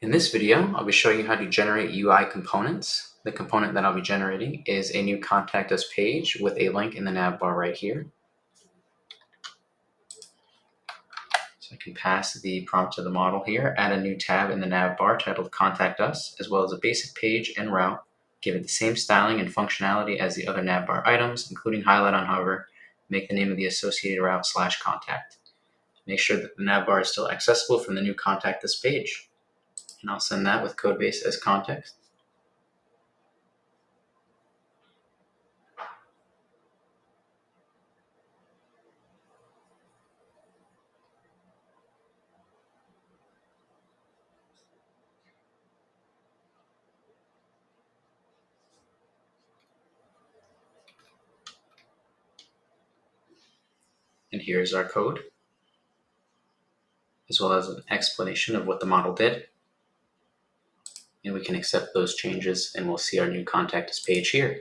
In this video, I'll be showing you how to generate UI components. The component that I'll be generating is a new Contact Us page with a link in the nav bar right here. So I can pass the prompt to the model here, add a new tab in the nav bar titled Contact Us, as well as a basic page and route. Give it the same styling and functionality as the other nav bar items, including highlight on hover, make the name of the associated route /contact. Make sure that the nav bar is still accessible from the new Contact Us page. And I'll send that with Codebase as context. And here's our code, as well as an explanation of what the model did. And we can accept those changes and we'll see our new Contact Us page here.